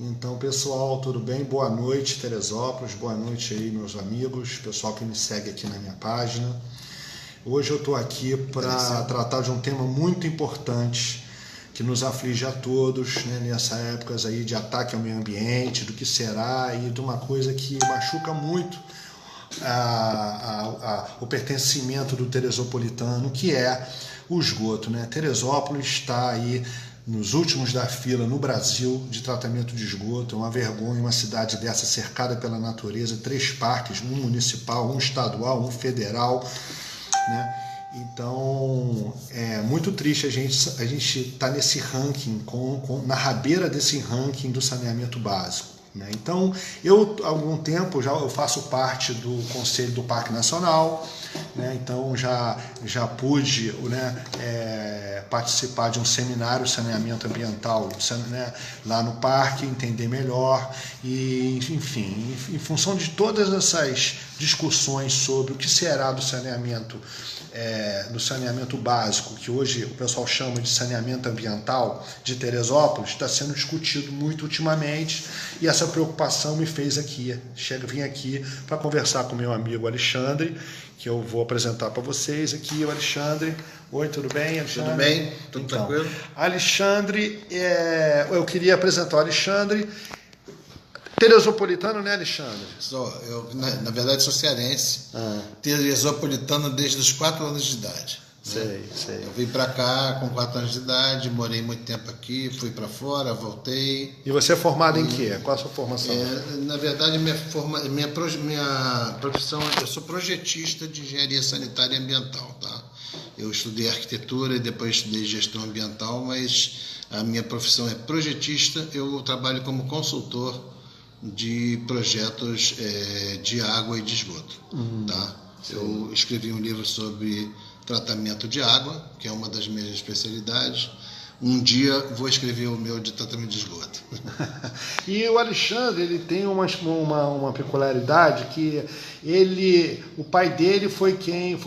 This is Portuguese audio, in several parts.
Então, pessoal, tudo bem? Boa noite, Teresópolis, boa noite aí, meus amigos, pessoal que me segue aqui na minha página. Hoje eu estou aqui para tratar de um tema muito importante que nos aflige a todos, né, nessa época aí de ataque ao meio ambiente, do que será e de uma coisa que machuca muito o pertencimento do teresopolitano, que é o esgoto, né? Teresópolis está aí nos últimos da fila no Brasil de tratamento de esgoto. É uma vergonha uma cidade dessa cercada pela natureza, 3 parques, um municipal, um estadual, um federal, né? Então é muito triste a gente tá nesse ranking, na rabeira desse ranking do saneamento básico, né? Então eu há algum tempo eu faço parte do Conselho do Parque Nacional, né? Então já pude, né, participar de um seminário de saneamento ambiental, né, lá no parque, entender melhor e, enfim, em função de todas essas discussões sobre o que será do saneamento básico, que hoje o pessoal chama de saneamento ambiental de Teresópolis, está sendo discutido muito ultimamente, e essa preocupação me fez vim aqui para conversar com meu amigo Alexandre, que eu vou apresentar para vocês aqui. O Alexandre. Oi, tudo bem, Alexandre? Tudo bem, tudo tranquilo. Alexandre, eu queria apresentar o Alexandre, teresopolitano, né, Alexandre? Eu, na verdade, sou cearense, teresopolitano desde os 4 anos de idade. Sei. Eu vim para cá com 4 anos de idade, morei muito tempo aqui, fui para fora, voltei. E você é formado em quê? Qual a sua formação? Na verdade, minha profissão, eu sou projetista de engenharia sanitária e ambiental, tá? Eu estudei arquitetura e depois estudei gestão ambiental, mas a minha profissão é projetista. Eu trabalho como consultor de projetos de água e de esgoto, tá? Eu escrevi um livro sobre tratamento de água, que é uma das minhas especialidades. Um dia vou escrever o meu de tratamento de esgoto. E o Alexandre, ele tem uma peculiaridade que o pai dele foi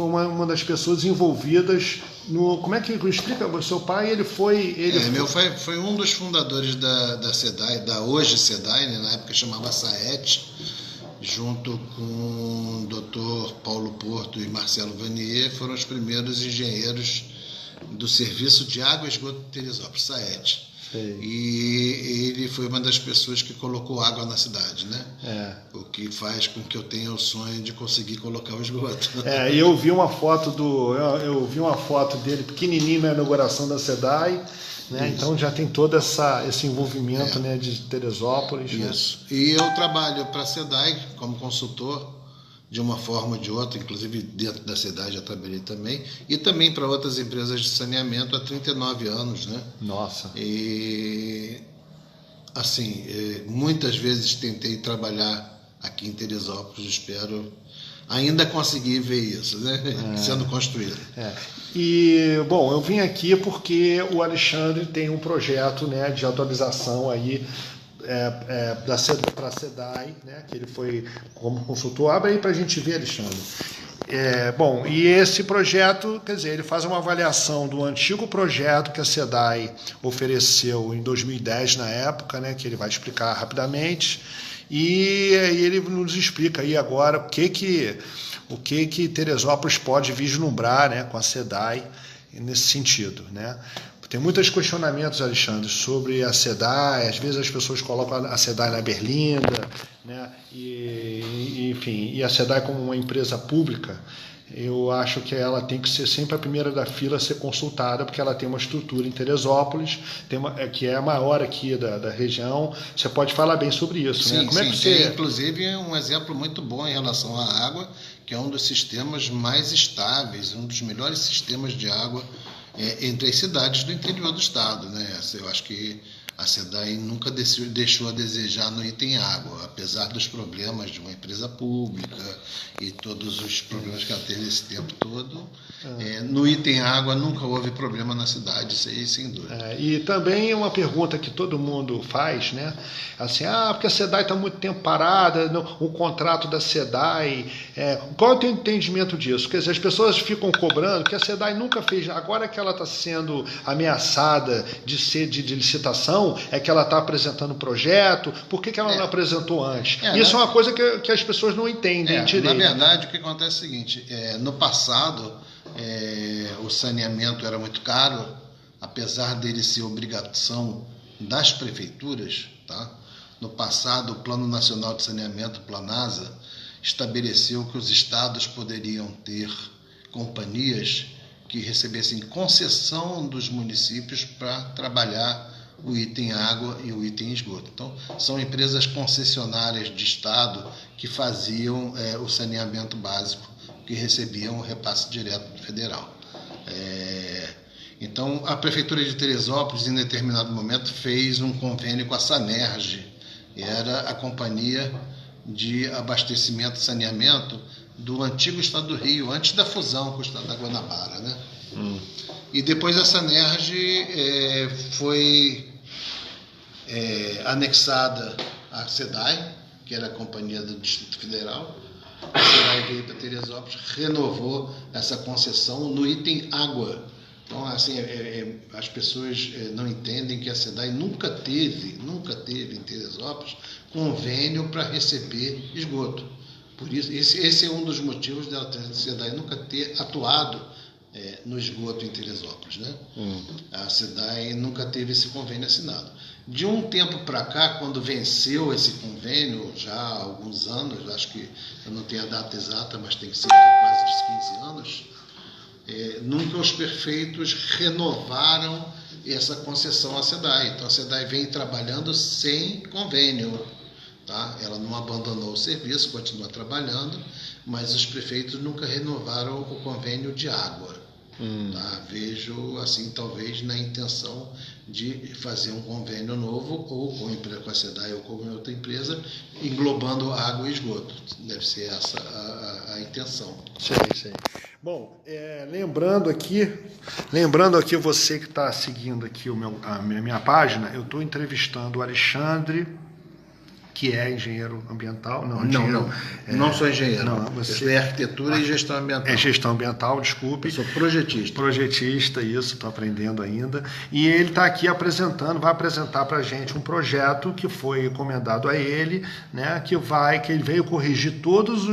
uma das pessoas envolvidas no... Como é que explica? O seu pai, meu pai foi um dos fundadores da SEDAI, da hoje SEDAI, né? Na época chamava SAET, junto com o Dr. Paulo Porto e Marcelo Vanier, foram os primeiros engenheiros do Serviço de Água e Esgoto de Teresópolis, SAET. E ele foi uma das pessoas que colocou água na cidade, né? O que faz com que eu tenha o sonho de conseguir colocar o esgoto. E eu vi uma foto dele pequenininho na inauguração da SEDAI, né? Então já tem todo esse envolvimento, né, de Teresópolis. Isso. Né? E eu trabalho para a SEDAI como consultor, de uma forma ou de outra, inclusive dentro da SEDAI já trabalhei também, e também para outras empresas de saneamento há 39 anos, né? Nossa! E, assim, muitas vezes tentei trabalhar aqui em Teresópolis, espero ainda conseguir ver isso, né? Sendo construído. E, bom, eu vim aqui porque o Alexandre tem um projeto, né, de atualização aí para a SEDAI, né, que ele foi como consultor. Abre aí para a gente ver, Alexandre. Bom, e esse projeto, quer dizer, ele faz uma avaliação do antigo projeto que a SEDAI ofereceu em 2010 na época, né, que ele vai explicar rapidamente, e ele nos explica aí agora o que Teresópolis pode vislumbrar, né, com a SEDAI nesse sentido, né? Tem muitos questionamentos, Alexandre, sobre a SEDAI. Às vezes as pessoas colocam a SEDAI na berlinda, né? Enfim, e a SEDAI como uma empresa pública, eu acho que ela tem que ser sempre a primeira da fila a ser consultada, porque ela tem uma estrutura em Teresópolis, que é a maior aqui da região. Você pode falar bem sobre isso, sim, né? Como sim, é que você... Tem, inclusive, um exemplo muito bom em relação à água, que é um dos sistemas mais estáveis, um dos melhores sistemas de água entre as cidades do interior do estado, né? Eu acho que a SEDAI nunca deixou a desejar no item água, apesar dos problemas de uma empresa pública e todos os problemas que ela teve esse tempo todo. No item água nunca houve problema na cidade, isso aí, sem dúvida. E também uma pergunta que todo mundo faz, né? Assim, porque a SEDAI está muito tempo parada, o contrato da SEDAI, qual é o teu entendimento disso? Quer dizer, as pessoas ficam cobrando que a SEDAI nunca fez, agora que ela está sendo ameaçada de ser de licitação, não, é que ela está apresentando o projeto, por que ela não apresentou antes? Isso é uma coisa que as pessoas não entendem direito. Na verdade, o que acontece é o seguinte, no passado, o saneamento era muito caro, apesar dele ser obrigação das prefeituras, tá? No passado, o Plano Nacional de Saneamento, Planasa, estabeleceu que os estados poderiam ter companhias que recebessem concessão dos municípios para trabalhar o item água e o item esgoto. Então, são empresas concessionárias de estado que faziam o saneamento básico, que recebiam o repasse direto do federal. Então, a Prefeitura de Teresópolis, em determinado momento, fez um convênio com a Sanerj, era a companhia de abastecimento e saneamento do antigo Estado do Rio, antes da fusão com o Estado da Guanabara, né? E depois a Sanerj foi anexada à SEDAI, que era a companhia do Distrito Federal. A SEDAI veio para Teresópolis, renovou essa concessão no item água. Então, assim, as pessoas não entendem que a SEDAI nunca teve em Teresópolis convênio para receber esgoto. Por isso, esse é um dos motivos da SEDAI nunca ter atuado no esgoto em Teresópolis, né? A SEDAI nunca teve esse convênio assinado. De um tempo para cá, quando venceu esse convênio, já há alguns anos, acho que eu não tenho a data exata, mas tem cerca de quase 15 anos, nunca os prefeitos renovaram essa concessão à SEDAI. Então a SEDAI vem trabalhando sem convênio, tá? Ela não abandonou o serviço, continua trabalhando, mas os prefeitos nunca renovaram o convênio de água. Tá? Vejo assim, talvez na intenção de fazer um convênio novo ou com a SEDAI ou com outra empresa, englobando água e esgoto. Deve ser essa a intenção. Sei. Bom, lembrando aqui você que está seguindo aqui a minha página, eu estou entrevistando o Alexandre, que é engenheiro ambiental. Não sou engenheiro. Eu estudei arquitetura e gestão ambiental. É gestão ambiental, desculpe. Eu sou projetista. Projetista, isso, estou aprendendo ainda. E ele está aqui vai apresentar para a gente um projeto que foi encomendado a ele, né, que ele veio corrigir todos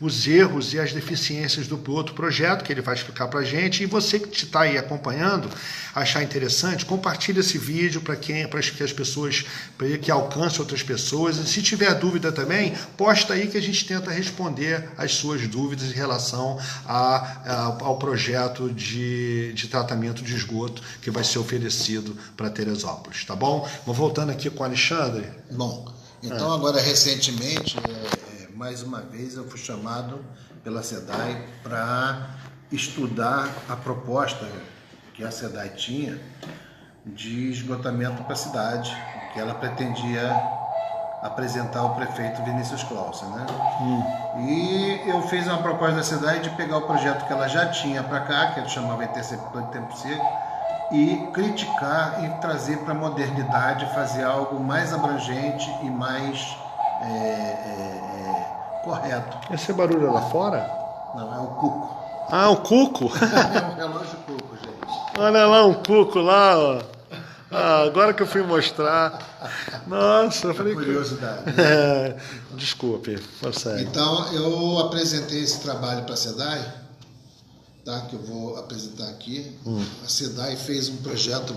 os erros e as deficiências do outro projeto, que ele vai explicar para a gente. E você que está aí acompanhando, achar interessante, compartilhe esse vídeo para que as pessoas, para que alcance outras pessoas. E se tiver dúvida também, posta aí que a gente tenta responder as suas dúvidas em relação ao projeto de tratamento de esgoto que vai ser oferecido para Teresópolis, tá bom? Vou voltando aqui com o Alexandre. Bom, então agora recentemente, mais uma vez eu fui chamado pela SEDAI para estudar a proposta que a SEDAI tinha de esgotamento para a cidade, que ela pretendia apresentar ao prefeito Vinícius Clausen, né? E eu fiz uma proposta da SEDAI de pegar o projeto que ela já tinha para cá, que ele chamava Interceptor de Tempo Seco, e criticar e trazer para a modernidade, fazer algo mais abrangente e mais correto. Esse barulho lá fora? Não, é o cuco. Ah, o cuco? É um relógio cuco, gente. Olha lá um cuco lá, ó. Agora que eu fui mostrar. Nossa, eu falei. Curiosidade. Desculpe, sério. Então, eu apresentei esse trabalho para a SEDAI, tá? Que eu vou apresentar aqui. A SEDAI fez um projeto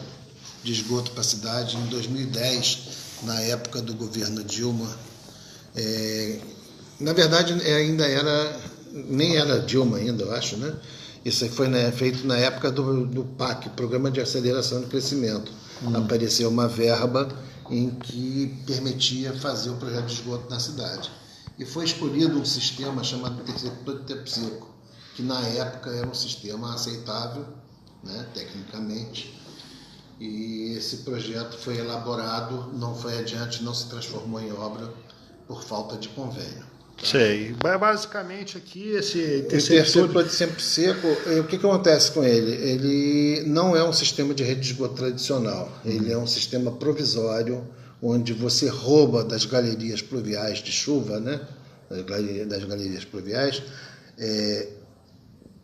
de esgoto para a cidade em 2010, na época do governo Dilma. Na verdade, nem era Dilma ainda, eu acho, né? Isso aí foi feito na época do PAC, Programa de Aceleração do Crescimento. Apareceu uma verba em que permitia fazer o projeto de esgoto na cidade. E foi escolhido um sistema chamado Interceptor de Tempo Seco, que na época era um sistema aceitável, né, tecnicamente. E esse projeto foi elaborado, não foi adiante, não se transformou em obra por falta de convênio. Sei. Basicamente aqui esse Interceptor de Tempo Seco, o que acontece com ele? Ele não é um sistema de rede de esgoto tradicional. Ele é um sistema provisório onde você rouba das galerias pluviais de chuva, né? Das galerias pluviais,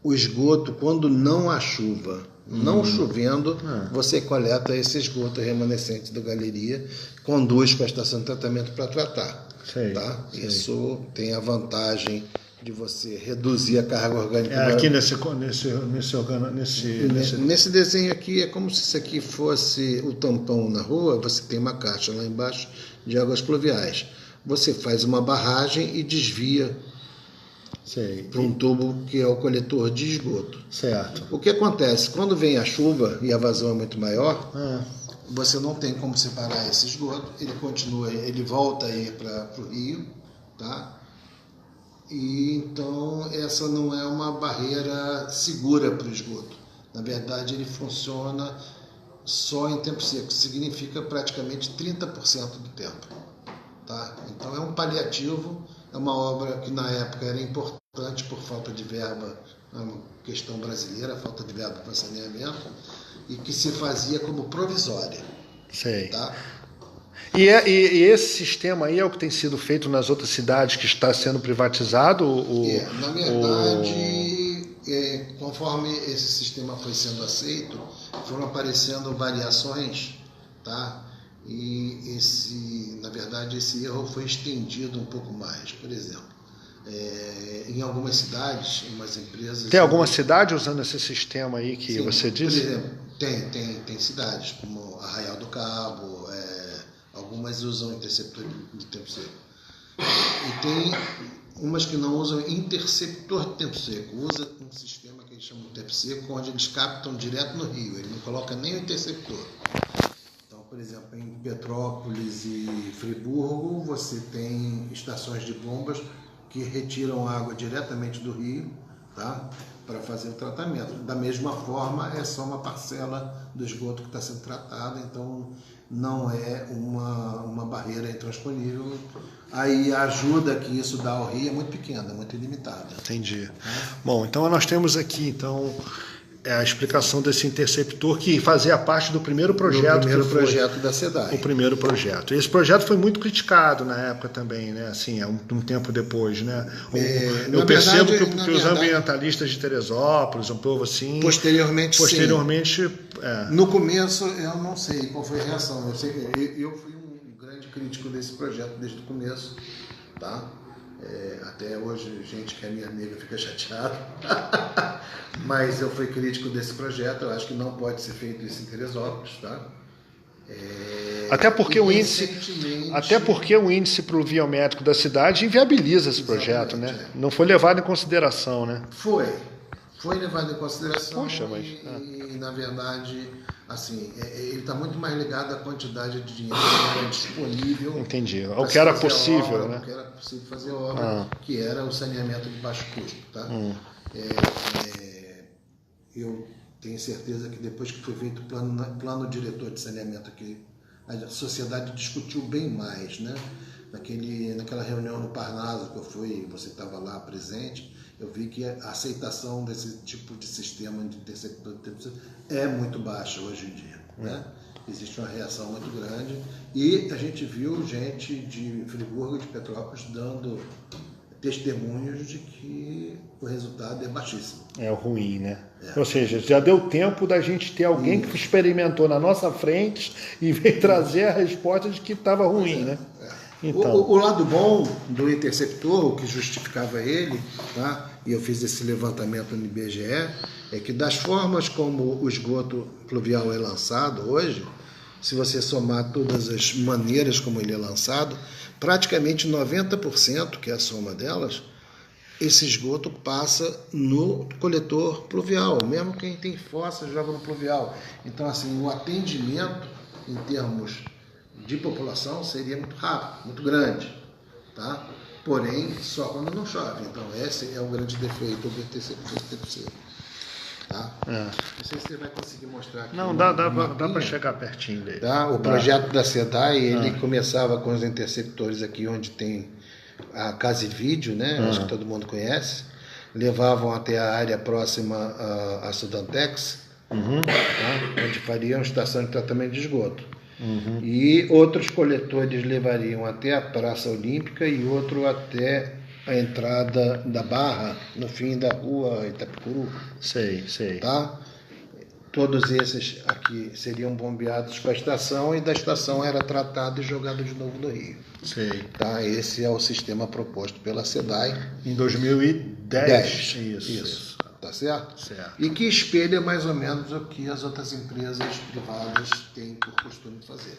o esgoto quando não há chuva, Não chovendo, você coleta esse esgoto remanescente da galeria, conduz para a estação de tratamento para tratar. Sei, tá? sei. Isso tem a vantagem de você reduzir a carga orgânica. Aqui nesse desenho aqui é como se isso aqui fosse o tampão na rua. Você tem uma caixa lá embaixo de águas pluviais. Você faz uma barragem e desvia para um tubo que é o coletor de esgoto. Certo. O que acontece? Quando vem a chuva e a vazão é muito maior, você não tem como separar esse esgoto. Ele volta a ir para o rio, tá? E então essa não é uma barreira segura para o esgoto. Na verdade, ele funciona só em tempo seco, significa praticamente 30% do tempo. Tá? Então é um paliativo, é uma obra que na época era importante por falta de verba, é uma questão brasileira, falta de verba para saneamento, e que se fazia como provisória. Sei. Tá? E esse sistema aí é o que tem sido feito nas outras cidades que está sendo privatizado? Na verdade, conforme esse sistema foi sendo aceito, foram aparecendo variações, tá? E na verdade, esse erro foi estendido um pouco mais. Por exemplo, em algumas cidades, em umas empresas... Tem alguma cidade usando esse sistema aí que você disse? Por exemplo, tem cidades como Arraial do Cabo, algumas usam interceptor de tempo seco. E tem umas que não usam interceptor de tempo seco. Usa um sistema que eles chamam de tempo seco, onde eles captam direto no rio. Ele não coloca nem o interceptor. Então, por exemplo, em Petrópolis e Friburgo, você tem estações de bombas que retiram água diretamente do rio, tá? Para fazer o tratamento. Da mesma forma, é só uma parcela do esgoto que está sendo tratado, então não é uma barreira intransponível. Aí a ajuda que isso dá ao rio é muito pequena, é muito ilimitada. Entendi. Bom, então nós temos aqui a explicação desse interceptor que fazia parte do primeiro projeto. Projeto da SEDAI. O primeiro projeto. Esse projeto foi muito criticado na época também, né? Assim, um tempo depois, né? Eu percebo que os ambientalistas de Teresópolis, um povo assim... Posteriormente, sim. No começo, eu não sei qual foi a reação. Eu fui um grande crítico desse projeto desde o começo, tá? Até hoje, gente que é minha amiga fica chateada. Mas eu fui crítico desse projeto. Eu acho que não pode ser feito isso em Teresópolis, tá? Até porque o índice pluviométrico da cidade inviabiliza esse projeto, né? Não foi levado em consideração, né? Foi levado em consideração. Poxa, mas... E na verdade, assim, ele está muito mais ligado à quantidade de dinheiro que era disponível. Entendi. Ao que era possível, né? O que era possível fazer obra, que era o saneamento de baixo custo, tá? Eu tenho certeza que depois que foi feito o plano diretor de saneamento aqui, a sociedade discutiu bem mais, né? Naquela reunião no Parnaso que eu fui, você estava lá presente, eu vi que a aceitação desse tipo de sistema de interceptor de tempo seco é muito baixa hoje em dia, né? Existe uma reação muito grande e a gente viu gente de Friburgo e de Petrópolis dando testemunhos de que o resultado é baixíssimo. É ruim, né? Ou seja, já deu tempo da gente ter alguém que experimentou na nossa frente e veio trazer a resposta de que estava ruim, né? Então. O lado bom do interceptor, o que justificava ele, tá? E eu fiz esse levantamento no IBGE, é que das formas como o esgoto pluvial é lançado hoje, se você somar todas as maneiras como ele é lançado, praticamente 90%, que é a soma delas, esse esgoto passa no coletor pluvial. Mesmo quem tem fossa joga no pluvial. Então, assim, o atendimento em termos de população seria muito rápido, muito grande, tá? Porém, só quando não chove. Então, esse é o grande defeito do interceptor. Tá? Não sei se você vai conseguir mostrar aqui. Não, dá para chegar pertinho dele. Tá? O projeto da SEDAI, ele começava com os interceptores aqui onde tem a Casa e Vídeo, né? Acho que todo mundo conhece. Levavam até a área próxima à Sudantex, tá? Onde fariam estação de tratamento de esgoto. E outros coletores levariam até a Praça Olímpica e outro até a entrada da Barra, no fim da rua Itapicuru. Sei. Tá? todos esses aqui seriam bombeados para a estação e da estação era tratado e jogado de novo no rio. Sei. Tá? Esse é o sistema proposto pela SEDAI. Em 2010. Isso. Tá certo? Certo. E que espelha mais ou menos o que as outras empresas privadas têm por costume fazer.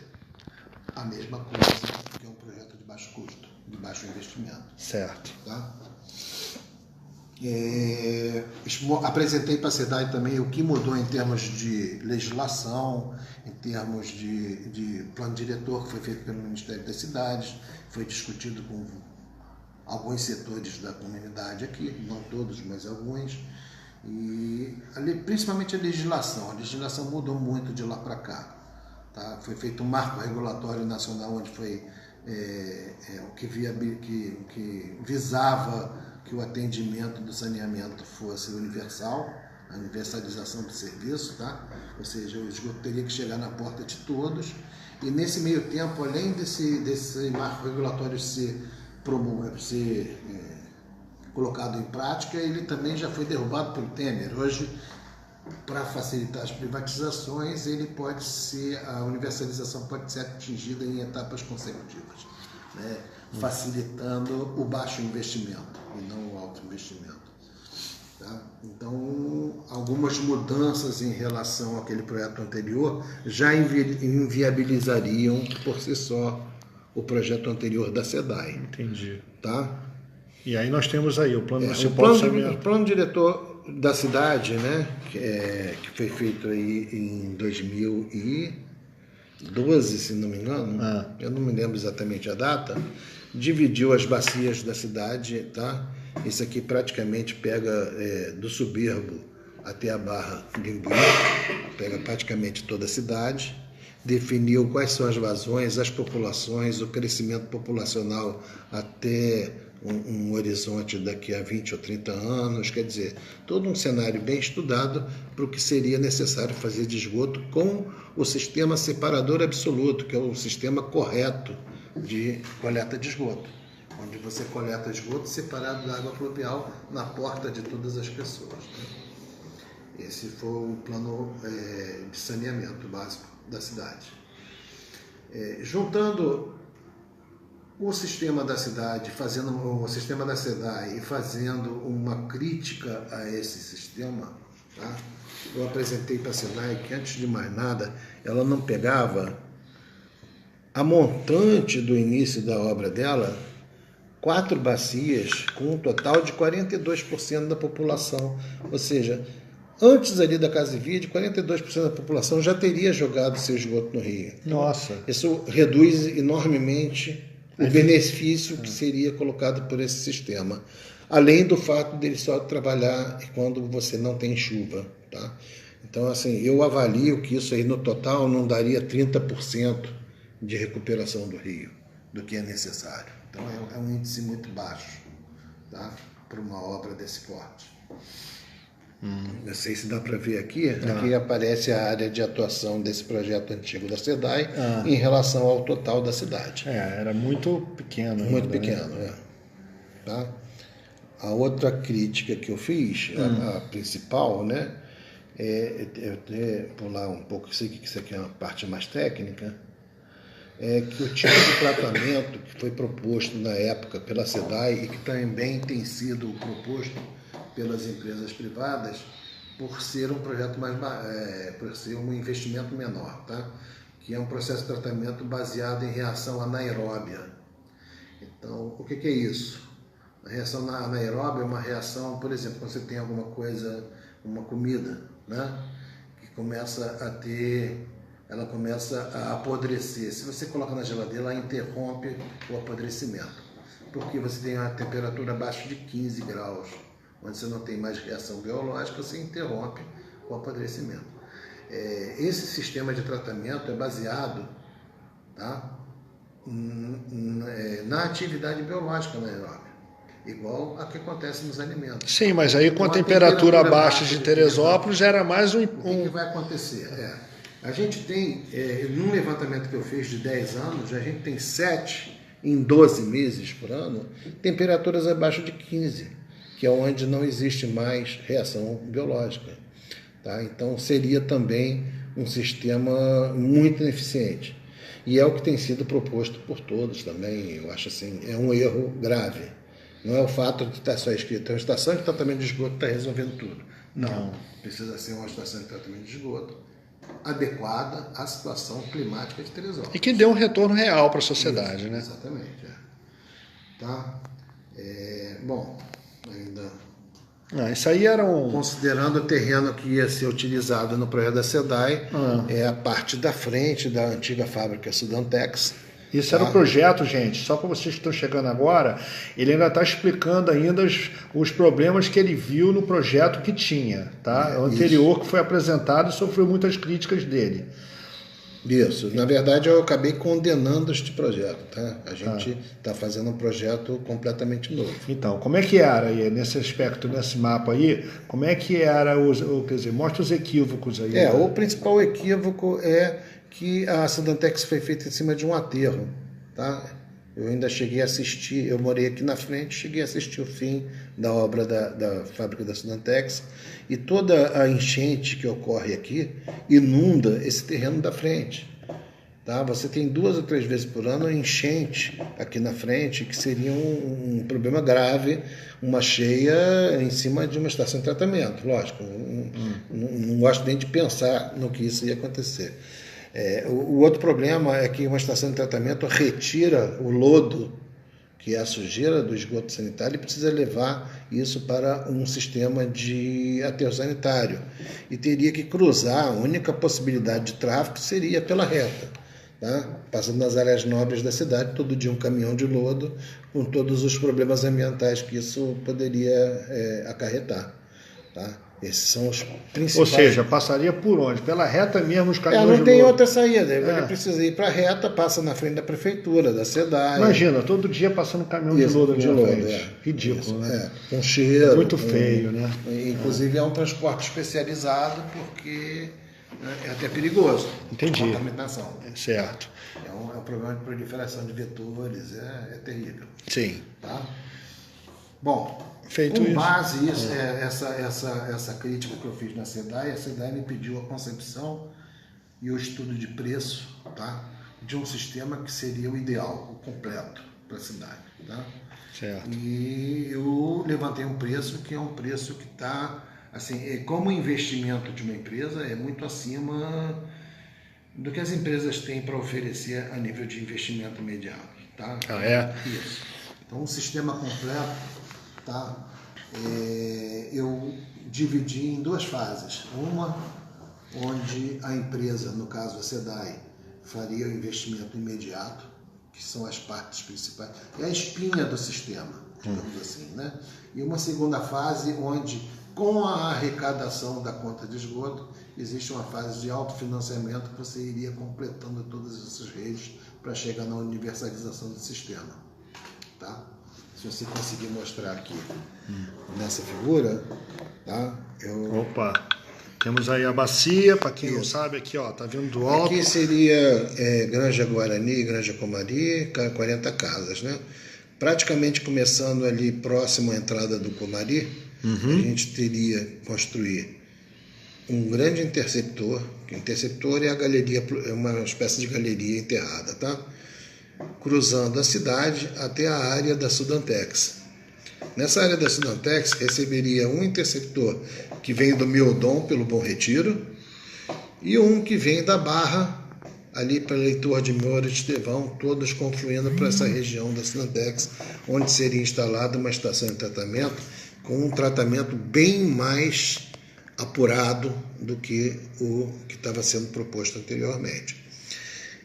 A mesma coisa que é um projeto de baixo custo, de baixo investimento. Certo. Tá? Apresentei para a SEDAI também o que mudou em termos de legislação, em termos de plano diretor que foi feito pelo Ministério das Cidades, foi discutido com alguns setores da comunidade aqui, não todos, mas alguns, e principalmente a legislação mudou muito de lá para cá. Tá? Foi feito um marco regulatório nacional onde foi o que visava que o atendimento do saneamento fosse universal, a universalização do serviço, tá? Ou seja, o esgoto teria que chegar na porta de todos, e nesse meio tempo, além desse marco regulatório ser colocado em prática, ele também já foi derrubado pelo Temer. Hoje, para facilitar as privatizações, a universalização pode ser atingida em etapas consecutivas, né? Facilitando o baixo investimento e não o alto investimento. Tá? Então, algumas mudanças em relação àquele projeto anterior já inviabilizariam por si só o projeto anterior da SEDAI. Entendi. Tá? E aí nós temos aí o plano municipal de saneamento. O plano diretor da cidade, né, que foi feito aí em 2012, se não me engano, eu não me lembro exatamente a data, dividiu as bacias da cidade, tá? Isso aqui praticamente pega do Soberbo até a Barra Limbuí, pega praticamente toda a cidade, definiu quais são as vazões, as populações, o crescimento populacional até um horizonte daqui a 20 ou 30 anos, quer dizer, todo um cenário bem estudado para o que seria necessário fazer de esgoto com o sistema separador absoluto, que é o sistema correto de coleta de esgoto, onde você coleta esgoto separado da água pluvial na porta de todas as pessoas. Né? Esse foi o plano de saneamento básico da cidade. Juntando o sistema da cidade, fazendo o sistema da SEDAI e fazendo uma crítica a esse sistema, tá? Eu apresentei para a SEDAI que, antes de mais nada, ela não pegava a montante do início da obra dela, 4 bacias com um total de 42% da população. Ou seja, antes ali da Casa Verde, 42% da população já teria jogado seu esgoto no rio. Nossa! Isso reduz enormemente o benefício que seria colocado por esse sistema. Além do fato dele só trabalhar quando você não tem chuva. Tá? Então, assim, eu avalio que isso aí no total não daria 30% de recuperação do rio, do que é necessário. Então é um índice muito baixo, tá? Para uma obra desse porte. Não sei se dá para ver aqui. Aqui aparece a área de atuação desse projeto antigo da SEDAI em relação ao total da cidade. Era muito pequeno. Muito pequeno, Tá? A outra crítica que eu fiz, a principal, né? Eu pular um pouco, sei que isso aqui é uma parte mais técnica, é que o tipo de tratamento que foi proposto na época pela SEDAI e que também tem sido proposto pelas empresas privadas, por ser um projeto por ser um investimento menor, tá? Que é um processo de tratamento baseado em reação anaeróbia. Então, o que é isso? A reação anaeróbia é uma reação, por exemplo, quando você tem alguma coisa, uma comida, né? Que ela começa a apodrecer. Se você coloca na geladeira, ela interrompe o apodrecimento, porque você tem uma temperatura abaixo de 15 graus, onde você não tem mais reação biológica, você interrompe o apodrecimento. Esse sistema de tratamento é baseado, tá, na atividade biológica anaeróbia, igual a que acontece nos alimentos. Sim, mas aí com a temperatura abaixo de Teresópolis era mais um... O que vai acontecer? A gente tem, num levantamento que eu fiz de 10 anos, a gente tem 7 em 12 meses por ano, temperaturas abaixo de 15, que é onde não existe mais reação biológica. Tá? Então seria também um sistema muito ineficiente. E é o que tem sido proposto por todos também, eu acho assim, é um erro grave. Não é o fato de estar só escrito, uma estação de tratamento de esgoto está resolvendo tudo. Não, precisa ser uma estação de tratamento de esgoto adequada à situação climática de Teresópolis. E que dê um retorno real para a sociedade, né? Exatamente. Tá? Bom, ainda... Isso aí era um... Considerando o terreno que ia ser utilizado no projeto da SEDAI, é a parte da frente da antiga fábrica Sudantex. Isso era o projeto, gente, só para vocês que estão chegando agora, ele ainda está explicando ainda os problemas que ele viu no projeto que tinha, tá? O anterior que foi apresentado e sofreu muitas críticas dele. Isso, na verdade eu acabei condenando este projeto, tá? A gente está fazendo um projeto completamente novo. Então, como é que era aí, nesse aspecto, nesse mapa aí, como é que era, quer dizer, mostra os equívocos aí. O principal equívoco é que a Sudantex foi feita em cima de um aterro, tá? Eu ainda cheguei a assistir, eu morei aqui na frente, cheguei a assistir o fim da obra da fábrica da Sudantex, e toda a enchente que ocorre aqui inunda esse terreno da frente. Tá? Você tem 2 ou 3 vezes por ano enchente aqui na frente, que seria um problema grave, uma cheia em cima de uma estação de tratamento. Lógico, não gosto nem de pensar no que isso ia acontecer. O outro problema é que uma estação de tratamento retira o lodo, que é a sujeira do esgoto sanitário, e precisa levar isso para um sistema de aterro sanitário. E teria que cruzar, a única possibilidade de tráfego seria pela reta, tá? Passando nas áreas nobres da cidade, todo dia um caminhão de lodo, com todos os problemas ambientais que isso poderia acarretar. Tá? Esses são os principais. Ou seja, passaria por onde? Pela reta mesmo os caminhões de lodo? Não tem outra saída. Ele precisa ir para a reta, passa na frente da prefeitura, da SEDAI. Imagina, todo dia passando um caminhão de lodo ali na frente. Ridículo, né? Com cheiro. Muito feio, né? Inclusive é um transporte especializado porque é até perigoso. Entendi. Contaminação. Certo. É um problema de proliferação de vetores, é terrível. Sim. Tá? Bom, feito com isso. base nisso, essa crítica que eu fiz na SEDAI, a SEDAI me pediu a concepção e o estudo de preço, tá, de um sistema que seria o ideal, o completo para a cidade. Tá? Certo. E eu levantei um preço que é um preço que está, assim, como investimento de uma empresa, é muito acima do que as empresas têm para oferecer a nível de investimento imediato. Tá? Isso. Então, um sistema completo, tá? Eu dividi em 2 fases. Uma, onde a empresa, no caso a SEDAI, faria o investimento imediato, que são as partes principais, é a espinha do sistema, digamos assim, né? E uma segunda fase, onde, com a arrecadação da conta de esgoto, existe uma fase de autofinanciamento que você iria completando todas essas redes para chegar na universalização do sistema. Tá? Se você conseguir mostrar aqui nessa figura, tá? Opa! Temos aí a bacia, para quem não sabe, aqui ó, tá vendo do alto. Aqui seria Granja Guarani, Granja Comari, 40 casas, né? Praticamente começando ali próximo à entrada do Comari, a gente teria construir um grande interceptor, que o interceptor é a galeria, é uma espécie de galeria enterrada, tá? Cruzando a cidade até a área da Sudantex. Nessa área da Sudantex receberia um interceptor que vem do Miodon, pelo Bom Retiro, e um que vem da Barra, ali para Leitor de Moura e Estevão, todos confluindo para essa região da Sudantex, onde seria instalada uma estação de tratamento com um tratamento bem mais apurado do que o que estava sendo proposto anteriormente.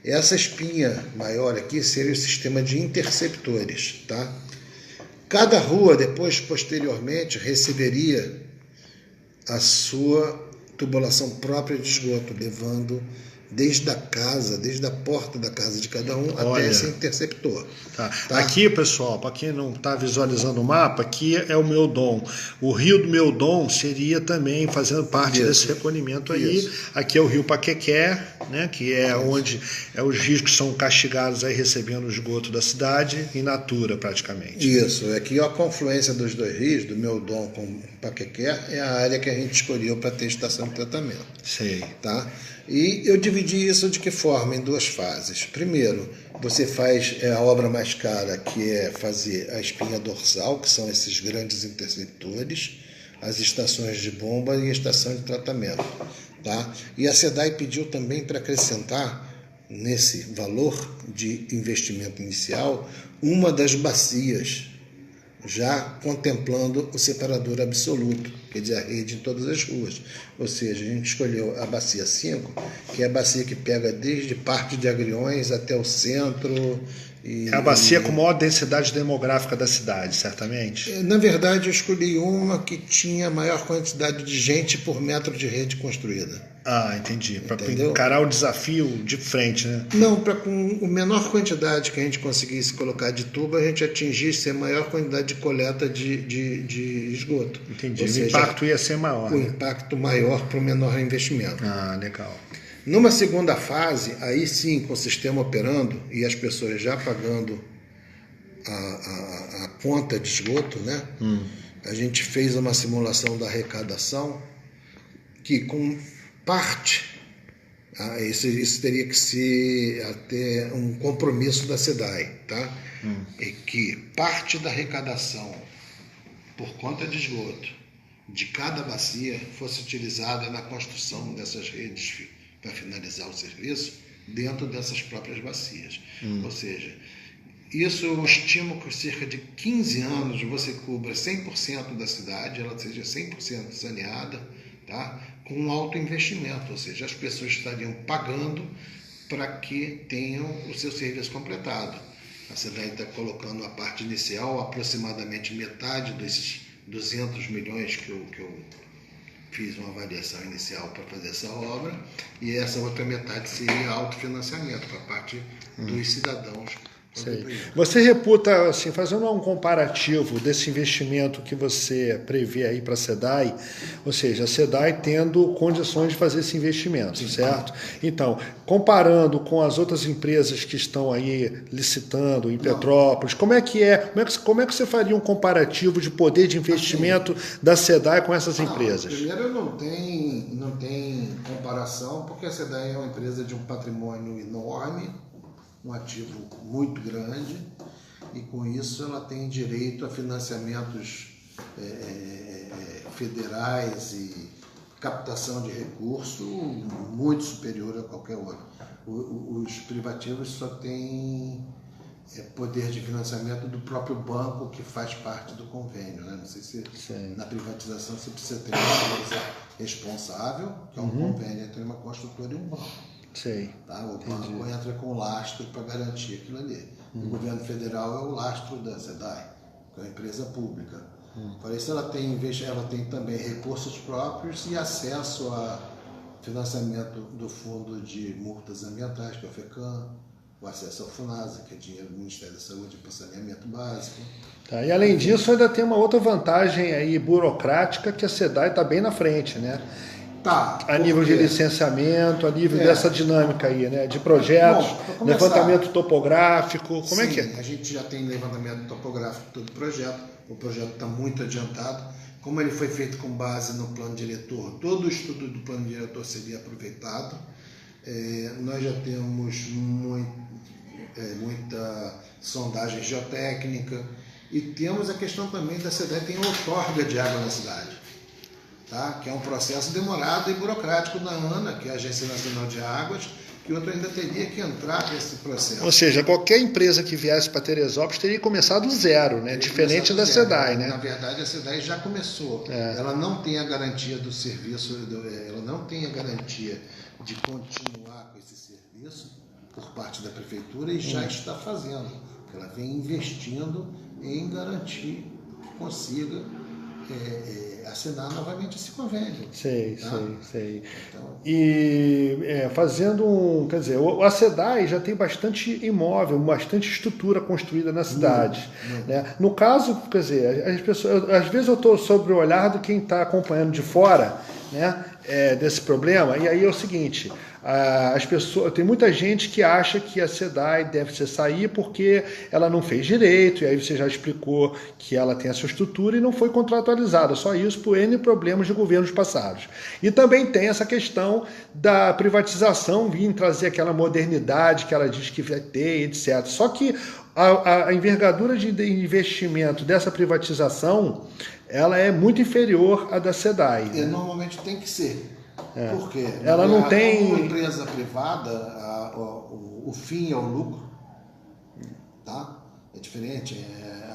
Essa espinha maior aqui seria o sistema de interceptores, tá? Cada rua, depois, posteriormente, receberia a sua tubulação própria de esgoto, levando desde a casa, desde a porta da casa de cada um Olha. até esse interceptor. Tá. Tá? Aqui, pessoal, para quem não está visualizando o mapa, aqui é o Meudon. O rio do Meudon seria também fazendo parte desse recolhimento aí. Isso. Aqui é o rio Paquequé, né, que é onde os rios que são castigados aí recebendo o esgoto da cidade, in natura praticamente. Isso, aqui a confluência dos dois rios, do Meudon com o Paquequé, é a área que a gente escolheu para ter estação de tratamento. Sei. Tá? E eu dividi isso de que forma? Em duas fases. Primeiro, você faz a obra mais cara, que é fazer a espinha dorsal, que são esses grandes interceptores, as estações de bomba e a estação de tratamento. Tá? E a SEDAI pediu também para acrescentar nesse valor de investimento inicial uma das bacias, já contemplando o separador absoluto, quer dizer, a rede em todas as ruas. Ou seja, a gente escolheu a bacia 5, que é a bacia que pega desde parte de Agriões até o centro. É a bacia com maior densidade demográfica da cidade, certamente? Na verdade, eu escolhi uma que tinha maior quantidade de gente por metro de rede construída. Ah, entendi. Para encarar o desafio de frente, né? Não, para com a menor quantidade que a gente conseguisse colocar de tubo, a gente atingisse a maior quantidade de coleta de esgoto. Entendi. Ou O seja, impacto ia ser maior. O impacto maior para o menor investimento. Ah, legal. Numa segunda fase, aí sim, com o sistema operando e as pessoas já pagando a conta de esgoto, né? A gente fez uma simulação da arrecadação que com parte, isso teria que ser até um compromisso da SEDAI, tá? É que parte da arrecadação por conta de esgoto de cada bacia fosse utilizada na construção dessas redes para finalizar o serviço dentro dessas próprias bacias. Ou seja, isso eu estimo que cerca de 15 anos você cubra 100% da cidade, ela seja 100% saneada, tá? Com um alto investimento, ou seja, as pessoas estariam pagando para que tenham o seu serviço completado. A SEDAI está colocando a parte inicial, aproximadamente metade desses 200 milhões que eu fiz uma avaliação inicial para fazer essa obra, e essa outra metade seria autofinanciamento para a parte dos cidadãos. Você reputa, assim, fazendo um comparativo desse investimento que você prevê aí para a SEDAI, ou seja, a SEDAI tendo condições de fazer esse investimento, certo? Então, comparando com as outras empresas que estão aí licitando em Petrópolis, como é que você faria um comparativo de poder de investimento da SEDAI com essas empresas? Primeiro, não tem comparação, porque a SEDAI é uma empresa de um patrimônio enorme, um ativo muito grande, e com isso ela tem direito a financiamentos federais e captação de recurso muito superior a qualquer outro. Os privativos só têm poder de financiamento do próprio banco que faz parte do convênio, né? Não sei se na privatização você precisa ter uma coisa responsável, que é um convênio entre uma construtora e um banco. Sei. Tá? O banco entra com lastro para garantir aquilo ali. O governo federal é o lastro da SEDAI, que é uma empresa pública. Para isso ela tem também recursos próprios e acesso a financiamento do Fundo de Multas Ambientais, que é o FECAM, o acesso ao FUNASA, que é dinheiro do Ministério da Saúde para saneamento básico. Tá, e além disso, ainda tem uma outra vantagem aí burocrática, que a SEDAI está bem na frente, né? Tá, a nível de licenciamento, a nível dessa dinâmica aí, né? De projetos, levantamento topográfico, como é que é? A gente já tem levantamento topográfico de todo o projeto está muito adiantado. Como ele foi feito com base no plano diretor, todo o estudo do plano diretor seria aproveitado. Nós já temos muita sondagem geotécnica e temos a questão também da SEDAI tem outorga de água na cidade. Tá? Que é um processo demorado e burocrático da ANA, que é a Agência Nacional de Águas, que outro ainda teria que entrar nesse processo. Ou seja, qualquer empresa que viesse para Teresópolis teria começado do zero, né? Diferente da SEDAI, né? Na verdade, a SEDAI já começou. Ela não tem a garantia do serviço, ela não tem a garantia de continuar com esse serviço por parte da Prefeitura e já está fazendo. Ela vem investindo em garantir que consiga assinar novamente esse convênio. Sei, tá? sei. Então, E fazendo quer dizer, a SEDAI já tem bastante imóvel, bastante estrutura construída na cidade. Muito. Né? No caso, quer dizer, as pessoas, às vezes eu estou sob o olhar de quem está acompanhando de fora, né, desse problema, e aí é o seguinte, as pessoas, tem muita gente que acha que a SEDAI deve se sair porque ela não fez direito, e aí você já explicou que ela tem essa estrutura e não foi contratualizada, só isso por N problemas de governos passados. E também tem essa questão da privatização vir trazer aquela modernidade que ela diz que vai ter, etc. Só que a envergadura de investimento dessa privatização, ela é muito inferior à da SEDAI. E normalmente tem que ser. Por quê? Ela não tem... Como empresa privada, o fim é o lucro, tá? É diferente.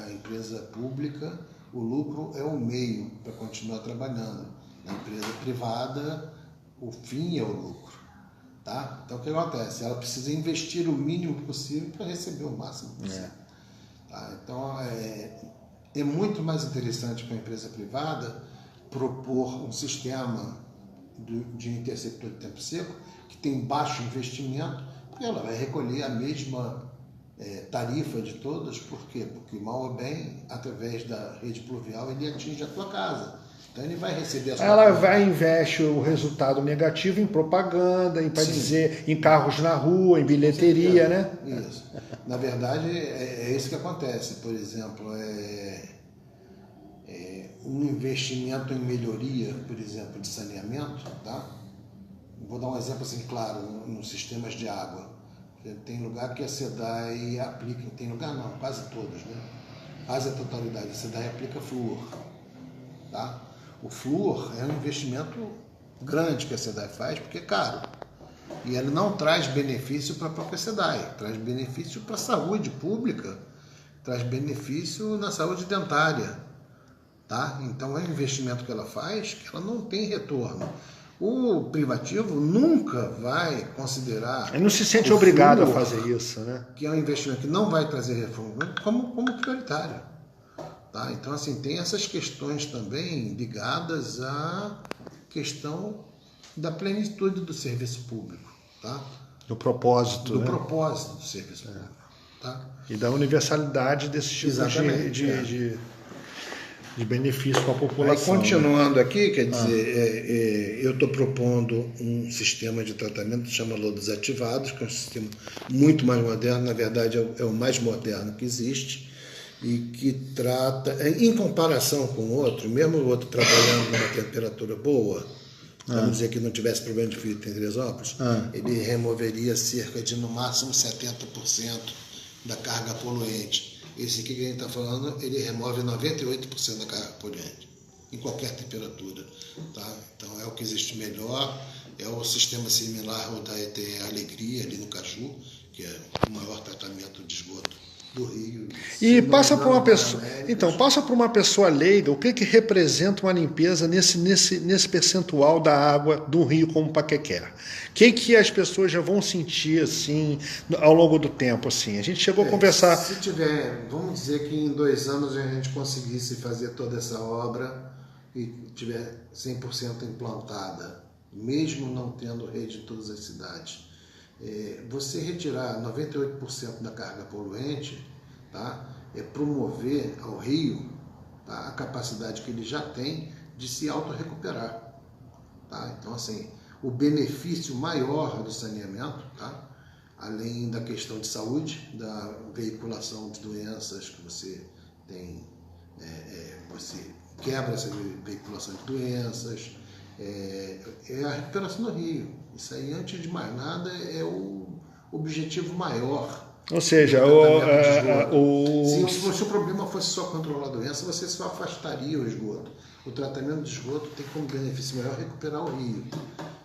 A empresa pública, o lucro é o meio para continuar trabalhando. Na empresa privada, o fim é o lucro, tá? Então, o que acontece? Ela precisa investir o mínimo possível para receber o máximo possível. Tá? Então, é muito mais interessante para a empresa privada propor um sistema de interceptor de tempo seco que tem baixo investimento, porque ela vai recolher a mesma tarifa de todas. Por quê? Porque, mal ou bem, através da rede pluvial, ele atinge a tua casa. Então ele vai receber a sua Ela casa. vai investe o resultado negativo em propaganda, para dizer, em carros na rua, em bilheteria, né? Isso. Na verdade, é isso que acontece. Por exemplo, um investimento em melhoria, por exemplo, de saneamento, tá? Vou dar um exemplo assim claro, nos sistemas de água. Tem lugar que a SEDAI aplica, tem lugar não, quase todos, né? Quase a totalidade, a SEDAI aplica flúor, tá? O flúor é um investimento grande que a SEDAI faz, porque é caro. E ele não traz benefício para a própria SEDAI, traz benefício para a saúde pública, traz benefício na saúde dentária, tá? Então é um investimento que ela faz que ela não tem retorno. O privativo nunca vai considerar... Ele não se sente obrigado a fazer isso, né? Que é um investimento que não vai trazer retorno como prioritário. Tá? Então, assim, tem essas questões também ligadas à questão da plenitude do serviço público. Tá? Do propósito, do propósito do serviço público. Tá? E da universalidade desse tipo de benefício para a população. Aí, continuando aqui, quer dizer, eu estou propondo um sistema de tratamento que se chama lodos ativados, que é um sistema muito mais moderno, na verdade é o mais moderno que existe, e que trata, em comparação com o outro, mesmo o outro trabalhando numa temperatura boa, vamos dizer que não tivesse problema de filtro em Teresópolis, ele removeria cerca de, no máximo, 70% da carga poluente. Esse aqui que a gente está falando, ele remove 98% da carga poluente, em qualquer temperatura. Tá? Então é o que existe melhor, é o sistema similar ao da ETE Alegria, ali no Caju, que é o maior tratamento de esgoto do Rio. E passa por uma pessoa, então, passa por uma pessoa leiga, o que representa uma limpeza nesse percentual da água do rio como Paquequera? O que as pessoas já vão sentir assim ao longo do tempo assim? A gente chegou a conversar. Se tiver, vamos dizer que em 2 anos a gente conseguisse fazer toda essa obra e tiver 100% implantada, mesmo não tendo rede em todas as cidades, você retirar 98% da carga poluente, tá? É promover ao rio, tá, a capacidade que ele já tem de se autorrecuperar. Tá? Então, assim, o benefício maior do saneamento, tá? Além da questão de saúde, da veiculação de doenças que você tem, você quebra essa veiculação de doenças, é a recuperação do rio. Isso aí, antes de mais nada, é o objetivo maior. Ou seja, se o problema fosse só controlar a doença, você só afastaria o esgoto. O tratamento de esgoto tem como benefício maior recuperar o rio.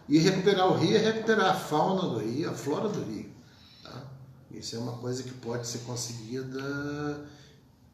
E recuperar o rio é recuperar a fauna do rio, a flora do rio. Tá? Isso é uma coisa que pode ser conseguida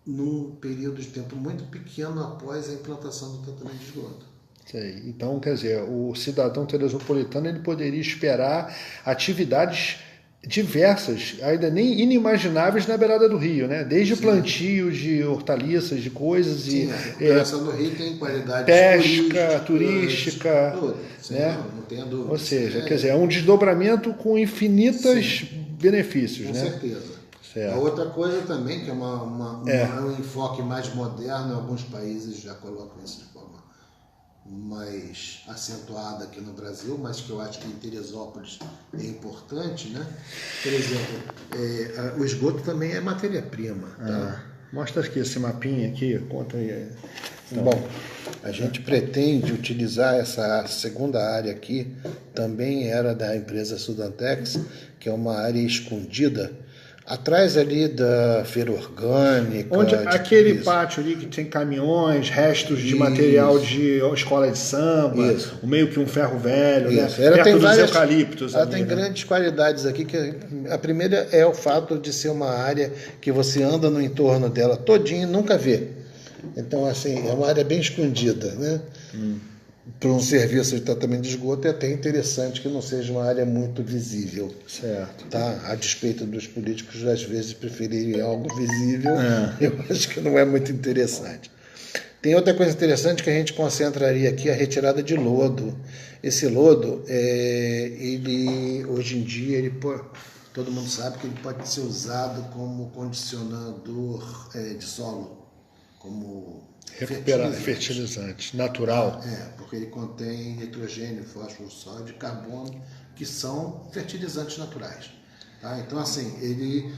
num período de tempo muito pequeno após a implantação do tratamento de esgoto. Sei. Então, quer dizer, o cidadão teresopolitano ele poderia esperar atividades diversas, ainda nem inimagináveis na beirada do rio, né? Desde plantio de hortaliças, de coisas Sim, e a população do Rio tem qualidade pesca turística, tudo. Sim, né? não tenha dúvida. Ou seja, quer dizer, é um desdobramento com infinitas benefícios, com né? certeza. Certo. A outra coisa também, que é um enfoque mais moderno, alguns países já colocam isso de forma mais acentuada aqui no Brasil, mas que eu acho que em Teresópolis é importante, né? Por exemplo, o esgoto também é matéria-prima. Tá? Mostra aqui esse mapinha aqui, conta aí. Então, Bom, a gente pretende utilizar essa segunda área aqui, também era da empresa Sudantex, que é uma área escondida, atrás ali da feira orgânica. onde aquele pátio ali que tem caminhões, restos de material de escola de samba, meio que um ferro velho, né? Ela Perto tem dos várias, eucaliptos. ela ali, tem né? grandes qualidades aqui. Que a primeira é o fato de ser uma área que você anda no entorno dela todinho e nunca vê. Então, assim, é uma área bem escondida, né? Para um serviço de tratamento de esgoto é até interessante que não seja uma área muito visível. Certo. Tá? A despeito dos políticos, às vezes, preferirem algo visível, eu acho que não é muito interessante. Tem outra coisa interessante que a gente concentraria aqui, a retirada de lodo. Esse lodo, ele, hoje em dia, todo mundo sabe que ele pode ser usado como condicionador de solo, como fertilizante natural. Porque ele contém nitrogênio, fósforo, sódio e carbono, que são fertilizantes naturais. Tá? Então, assim, ele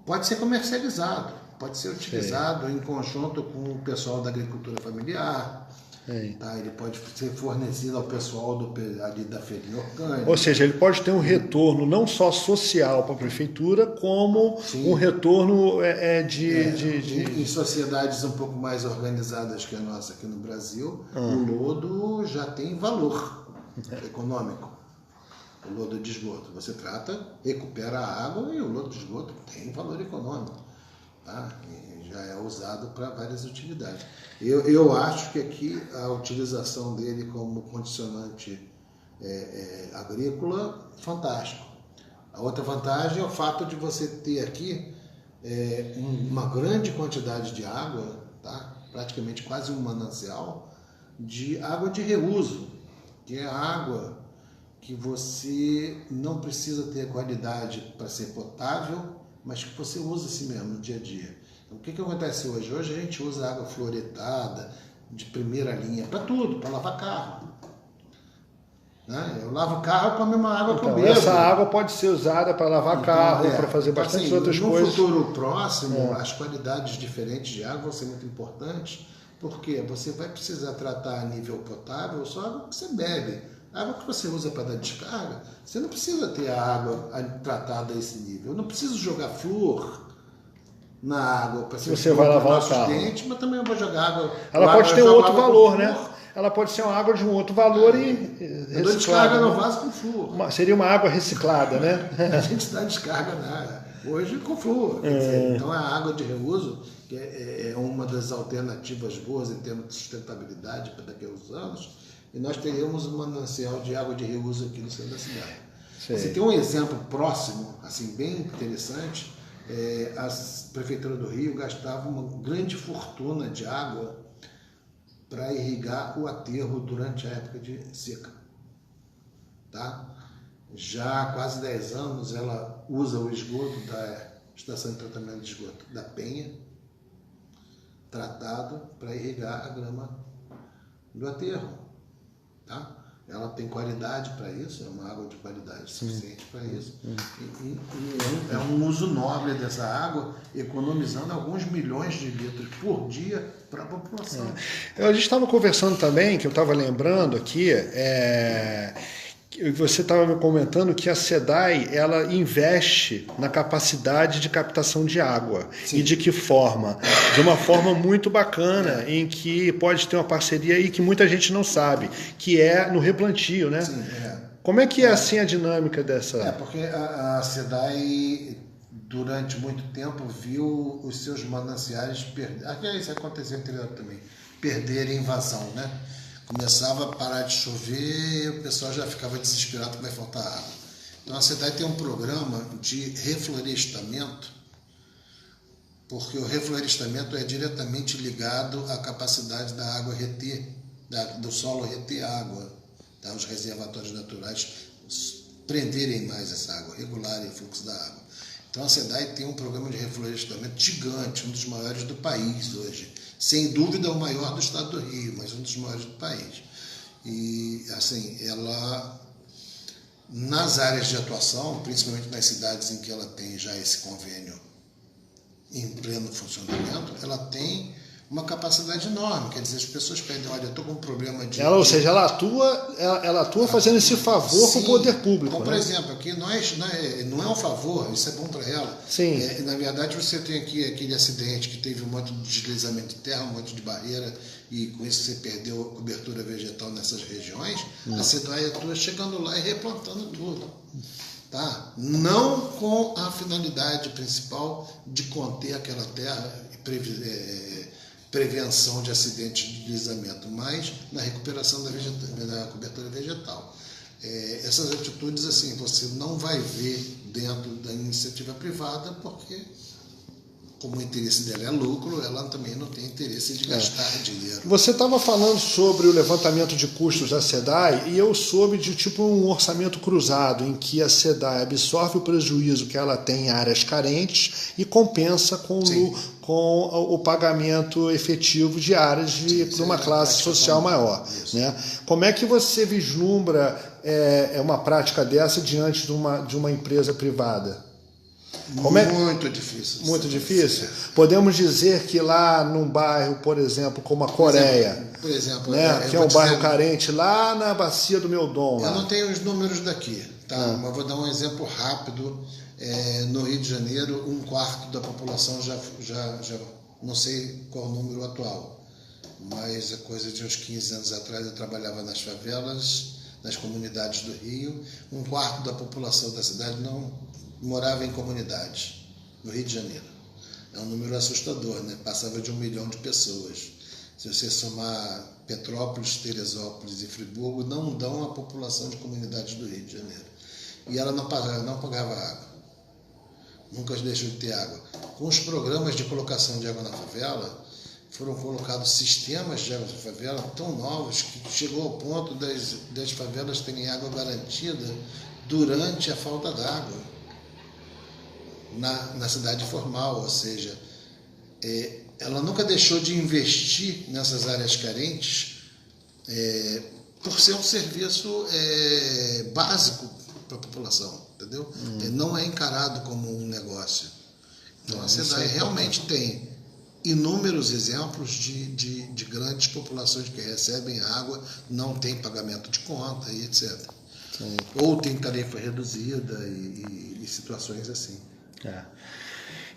pode ser comercializado, pode ser utilizado em conjunto com o pessoal da agricultura familiar. Tá? Ele pode ser fornecido ao pessoal ali da feirinha orgânica. Ou seja, ele pode ter um retorno não só social para a prefeitura, como um retorno Em sociedades um pouco mais organizadas que a nossa aqui no Brasil, o lodo já tem valor econômico. O lodo de esgoto. Você recupera a água e o lodo de esgoto tem valor econômico. Tá? E já é usado para várias utilidades. Eu acho que aqui a utilização dele como condicionante agrícola, fantástico. A outra vantagem é o fato de você ter aqui uma grande quantidade de água, tá? Praticamente quase um manancial, de água de reuso, que é água que você não precisa ter qualidade para ser potável, mas que você usa assim mesmo no dia a dia. Então, o que acontece hoje? Hoje a gente usa água fluoretada, de primeira linha, para tudo, para lavar carro. Né? Eu lavo carro com a mesma água que eu bebo. Essa água pode ser usada para lavar carro, para fazer bastante outras coisas. No futuro próximo, as qualidades diferentes de água vão ser muito importantes, porque você vai precisar tratar a nível potável só a água que você bebe. A água que você usa para dar descarga, você não precisa ter a água tratada a esse nível. Eu não preciso jogar flúor na água para você vai lavar o carro. Dentes, mas também eu vou jogar água. Ela pode ter um outro valor, né? Ela pode ser uma água de um outro valor eu dou descarga no vaso com flúor. Seria uma água reciclada, né? A gente dá descarga hoje com flúor. Então a água de reuso, que é uma das alternativas boas em termos de sustentabilidade para daqui a uns anos, e nós teríamos um manancial de água de reuso aqui no centro da cidade. Você tem um exemplo próximo, assim, bem interessante. A Prefeitura do Rio gastava uma grande fortuna de água para irrigar o aterro durante a época de seca. Tá? Já há quase 10 anos ela usa o esgoto da estação de tratamento de esgoto da Penha, tratado para irrigar a grama do aterro. Tá? Ela tem qualidade para isso, é uma água de qualidade suficiente para isso. E é um uso nobre dessa água, economizando alguns milhões de litros por dia para a população. A gente estava conversando também, que eu estava lembrando aqui, você estava me comentando que a SEDAI ela investe na capacidade de captação de água. Sim. E de que forma? De uma forma muito bacana, em que pode ter uma parceria aí que muita gente não sabe, que é no replantio, né? Sim, Como é que é assim a dinâmica dessa... porque a SEDAI durante muito tempo viu os seus mananciais perderem. Isso aconteceu no interior também, perderem vazão, né? Começava a parar de chover e o pessoal já ficava desesperado que vai faltar água. Então a SEDAI tem um programa de reflorestamento, porque o reflorestamento é diretamente ligado à capacidade da água reter, do solo reter água, tá? Os reservatórios naturais prenderem mais essa água, regularem o fluxo da água. Então a SEDAI tem um programa de reflorestamento gigante, um dos maiores do país hoje. Sem dúvida o maior do estado do Rio, mas um dos maiores do país. E assim, ela, nas áreas de atuação, principalmente nas cidades em que ela tem já esse convênio em pleno funcionamento, ela tem uma capacidade enorme. Quer dizer, as pessoas pedem, olha, eu estou com um problema de... Ou seja, ela atua fazendo esse favor para o poder público. Como, por exemplo, aqui não é um favor, isso é bom para ela. Sim. Na verdade, você tem aqui aquele acidente que teve um monte de deslizamento de terra, um monte de barreira, e com isso você perdeu a cobertura vegetal nessas regiões. A SEDAI atua chegando lá e replantando tudo. Tá? Não com a finalidade principal de conter aquela terra e prevenção de acidentes de deslizamento, mas na recuperação da cobertura vegetal. Essas atitudes, assim, você não vai ver dentro da iniciativa privada, porque, como o interesse dela é lucro, ela também não tem interesse de gastar dinheiro. Você estava falando sobre o levantamento de custos da SEDAI e eu soube de tipo um orçamento cruzado em que a SEDAI absorve o prejuízo que ela tem em áreas carentes e compensa com o pagamento efetivo de áreas de uma classe social maior. Né? Como é que você vislumbra uma prática dessa diante de uma empresa privada? Muito difícil. Muito difícil? Podemos dizer que lá num bairro, por exemplo, como a Coreia, por exemplo, né, que é um bairro carente, lá na bacia do Meudon. Eu não tenho os números daqui, tá? Mas vou dar um exemplo rápido. No Rio de Janeiro, 1/4 da população já não sei qual o número atual, mas é coisa de uns 15 anos atrás eu trabalhava nas favelas, nas comunidades do Rio. 1/4 da população da cidade não morava em comunidades, no Rio de Janeiro. É um número assustador, né? Passava de 1 milhão de pessoas. Se você somar Petrópolis, Teresópolis e Friburgo, não dão a população de comunidades do Rio de Janeiro. E ela não pagava água. Nunca deixou de ter água. Com os programas de colocação de água na favela, foram colocados sistemas de água na favela tão novos que chegou ao ponto das favelas terem água garantida durante a falta d'água na cidade formal, ou seja, ela nunca deixou de investir nessas áreas carentes por ser um serviço básico para a população. Entendeu? Não é encarado como um negócio. Então a SEDAI realmente tem inúmeros exemplos de grandes populações que recebem água, não tem pagamento de conta e etc. Sim. Ou tem tarifa reduzida e situações assim.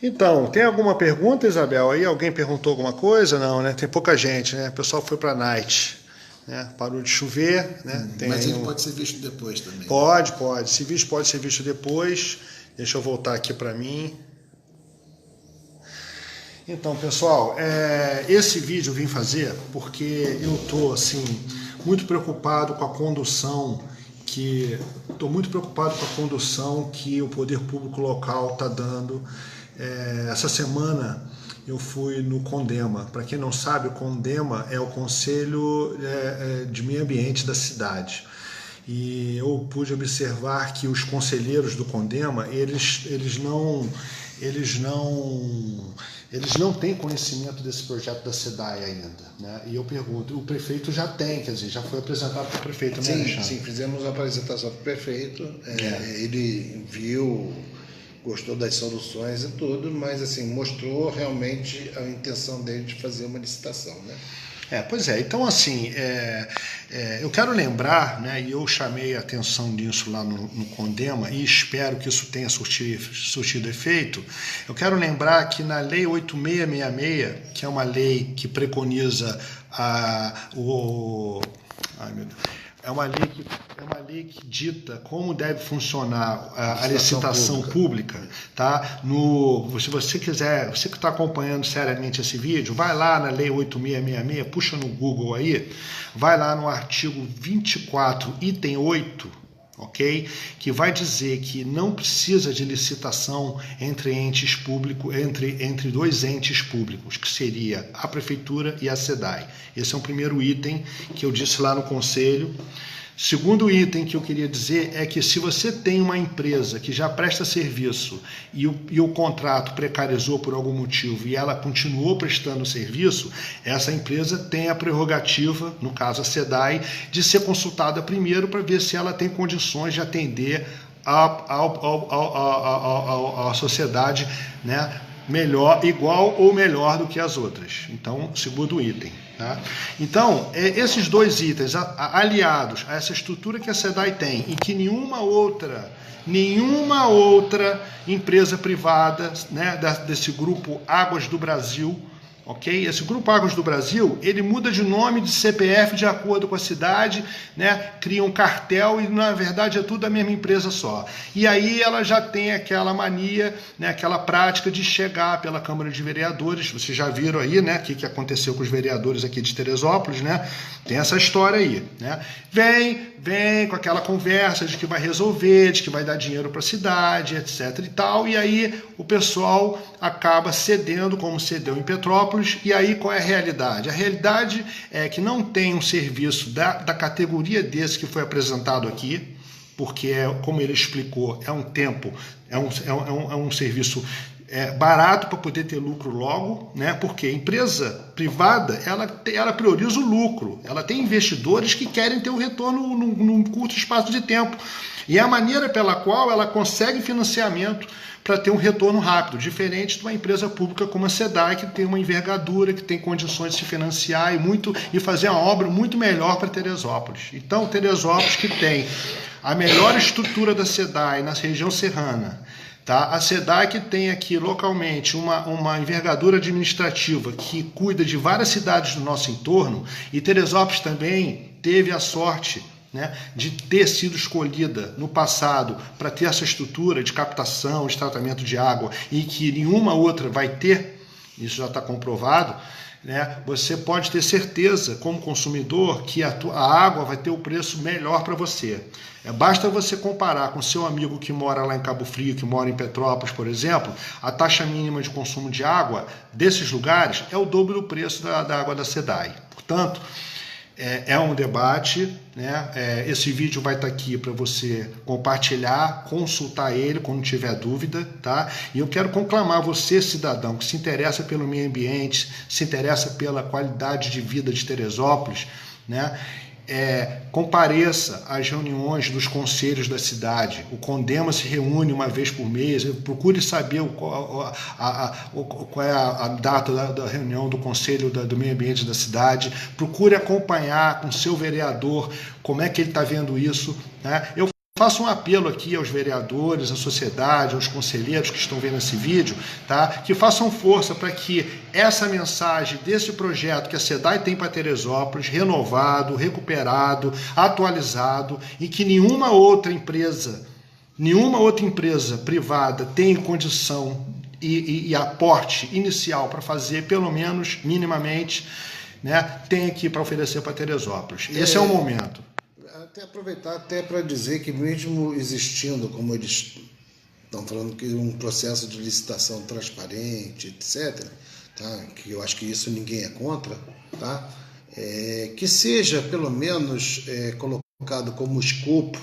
Então, tem alguma pergunta, Isabel? Aí alguém perguntou alguma coisa? Não, né? Tem pouca gente, né? O pessoal foi para a night. Né? Parou de chover, né? Mas ele pode ser visto depois também. Pode. Esse vídeo pode ser visto depois. Deixa eu voltar aqui para mim. Então, pessoal, esse vídeo eu vim fazer porque eu estou assim, muito preocupado com a condução que o poder público local está dando. Essa semana eu fui no CONDEMA. Para quem não sabe, o CONDEMA é o Conselho de Meio Ambiente da cidade. E eu pude observar que os conselheiros do CONDEMA, eles não têm conhecimento desse projeto da SEDAI ainda. Né? E eu pergunto, o prefeito já tem, quer dizer, já foi apresentado para o prefeito, né, Alexandre? Sim, fizemos a apresentação para o prefeito. Ele viu, gostou das soluções e tudo, mas assim, mostrou realmente a intenção dele de fazer uma licitação, né? Pois é, então assim, eu quero lembrar, né, e eu chamei a atenção nisso lá no CONDEMA e espero que isso tenha surtido efeito. Eu quero lembrar que na Lei 8666, que é uma lei que preconiza é uma lei que dita como deve funcionar a licitação pública, tá? Se você quiser, você que está acompanhando seriamente esse vídeo, vai lá na Lei 8666, puxa no Google aí, vai lá no artigo 24, item 8, ok? Que vai dizer que não precisa de licitação entre entes públicos, entre dois entes públicos, que seria a Prefeitura e a SEDAI. Esse é o primeiro item que eu disse lá no Conselho. Segundo item que eu queria dizer é que se você tem uma empresa que já presta serviço e o contrato precarizou por algum motivo e ela continuou prestando serviço, essa empresa tem a prerrogativa, no caso a SEDAI, de ser consultada primeiro para ver se ela tem condições de atender a sociedade, né, melhor, igual ou melhor do que as outras. Então, segundo item. Tá? Então, esses dois itens aliados a essa estrutura que a SEDAI tem e que nenhuma outra empresa privada, né, desse grupo Águas do Brasil, ok? Esse Grupo Águas do Brasil, ele muda de nome, de CPF de acordo com a cidade, né? Cria um cartel e na verdade é tudo a mesma empresa só. E aí ela já tem aquela mania, né? Aquela prática de chegar pela Câmara de Vereadores. Vocês já viram aí, né? O que aconteceu com os vereadores aqui de Teresópolis, né? Tem essa história aí, né? Vem com aquela conversa de que vai resolver, de que vai dar dinheiro para a cidade, etc e tal. E aí o pessoal acaba cedendo, como cedeu em Petrópolis. E aí qual é a realidade? A realidade é que não tem um serviço da categoria desse que foi apresentado aqui, porque, como ele explicou, é um serviço barato para poder ter lucro logo, né? Porque a empresa privada, ela prioriza o lucro, ela tem investidores que querem ter um retorno num curto espaço de tempo. E é a maneira pela qual ela consegue financiamento para ter um retorno rápido, diferente de uma empresa pública como a SEDAI, que tem uma envergadura, que tem condições de se financiar e fazer uma obra muito melhor para Teresópolis. Então, Teresópolis, que tem a melhor estrutura da SEDAI na região serrana, tá? A SEDAI que tem aqui localmente uma envergadura administrativa que cuida de várias cidades do nosso entorno, e Teresópolis também teve a sorte, né, de ter sido escolhida no passado para ter essa estrutura de captação, de tratamento de água e que nenhuma outra vai ter, isso já está comprovado, né, você pode ter certeza, como consumidor, que a água vai ter o preço melhor para você. Basta você comparar com seu amigo que mora lá em Cabo Frio, que mora em Petrópolis, por exemplo, a taxa mínima de consumo de água desses lugares é o dobro do preço da água da SEDAI. Portanto, é um debate, né? Esse vídeo vai estar aqui para você compartilhar, consultar ele quando tiver dúvida, tá? E eu quero conclamar você, cidadão, que se interessa pelo meio ambiente, se interessa pela qualidade de vida de Teresópolis, né? Compareça às reuniões dos conselhos da cidade. O Condema se reúne uma vez por mês. Procure saber qual é a data da reunião do Conselho do Meio Ambiente da cidade. Procure acompanhar com o seu vereador como é que ele está vendo isso, né? Eu faço um apelo aqui aos vereadores, à sociedade, aos conselheiros que estão vendo esse vídeo, tá? Que façam força para que essa mensagem desse projeto que a SEDAI tem para Teresópolis, renovado, recuperado, atualizado, e que nenhuma outra empresa privada tem condição e aporte inicial para fazer, pelo menos minimamente, né, tem aqui para oferecer para Teresópolis. Esse é o momento. Até aproveitar até para dizer que mesmo existindo, como eles estão falando, que um processo de licitação transparente, etc., tá? Que eu acho que isso ninguém é contra, tá? Que seja pelo menos colocado como escopo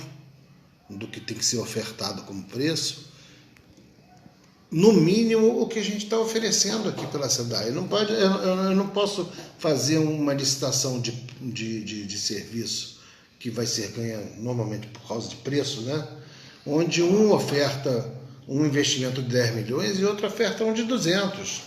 do que tem que ser ofertado como preço, no mínimo o que a gente está oferecendo aqui pela SEDAI. Eu não posso fazer uma licitação de serviço que vai ser ganha normalmente por causa de preço, né? Onde um oferta um investimento de 10 milhões e outro oferta um de 200.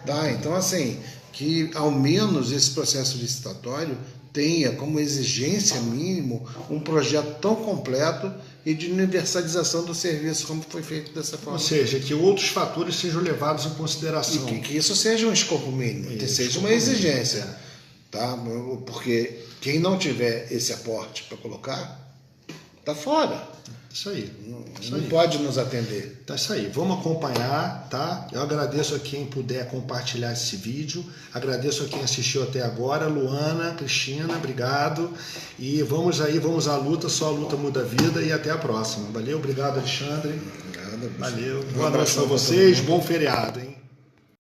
Tá? Então, assim, que ao menos esse processo licitatório tenha como exigência mínimo um projeto tão completo e de universalização do serviço como foi feito dessa forma. Ou seja, que outros fatores sejam levados em consideração. E que isso seja um escopo mínimo, que seja uma exigência. Tá? Porque quem não tiver esse aporte para colocar, está fora. Isso aí. Não pode nos atender. Então é isso aí, vamos acompanhar, tá? Eu agradeço a quem puder compartilhar esse vídeo, agradeço a quem assistiu até agora, Luana, Cristina, obrigado, e vamos aí, vamos à luta, só a luta muda a vida, e até a próxima. Valeu, obrigado, Alexandre. Obrigado. Valeu, boa noite para vocês, bom feriado, hein?